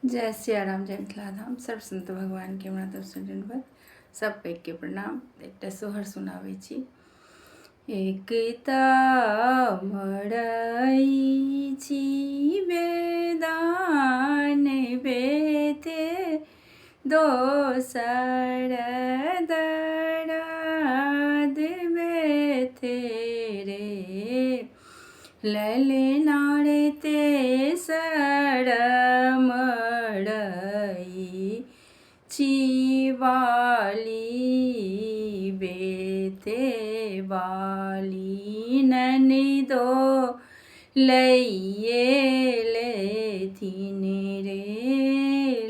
जय सिया राम, जय मिथिला धाम। सर्व संत भगवान के हमरा तरफ से दंडवत। सब पैघ के प्रणाम। एकटा सोहर सुनाबै छी। एकता मड़ई छी बेदान बेते, दोसर दराद बेते रे, ललनारे तेसर मड़ई छिवाली बेते वाली, ननदो लइये लेथिन रे,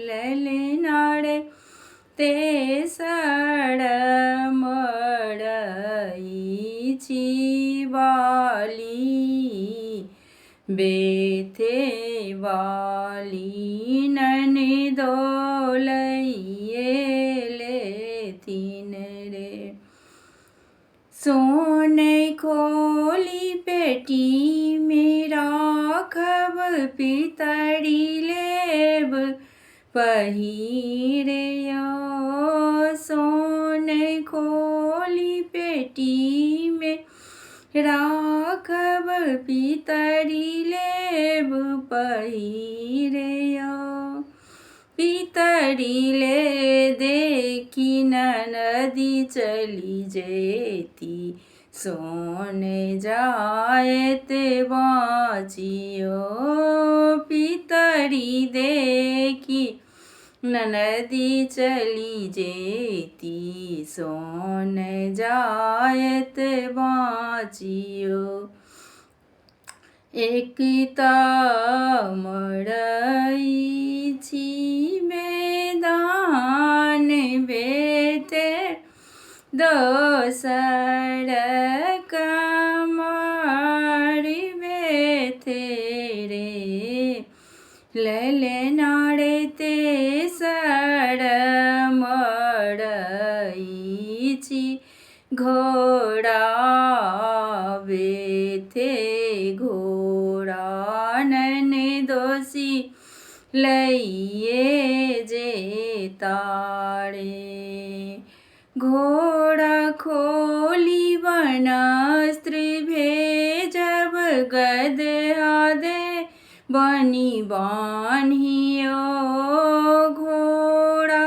ललनारे तेसर मड़ई छिवाली बेथे वाली, ननदो लइये लेथिन रे। सोने खोली पेटी में राखब, पितरी लेब पहिरियो। सोने खोली पेटी में राखब, पितरी लेब पहिरियो। पितरी ले देखी ननदी चली जेती, सोन जायत बाँचियो। पितरी देखी ननदी चली जेती, सोन जायत बाँचियो। एकता मड़ई छी बेदान बेते, दोसर कमर बेते रे, ललनारे तेसर मड़ई छी घोड़ा बेथे घोड़ा, ननदोसी लइये जेतारे। घोड़ा खोली वनस्त्र भेजब, गदहा दे बनी बान्हियो। घोड़ा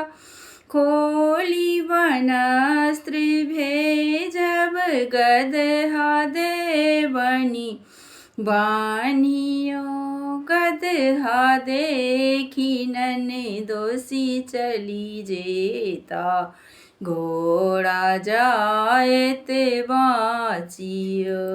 खोली वनस्त्र भेजब, गदहा दे बनी बान्हियो। गदहा देखी ननदोसी चली जेता, घोड़ा जायत बाँचियो।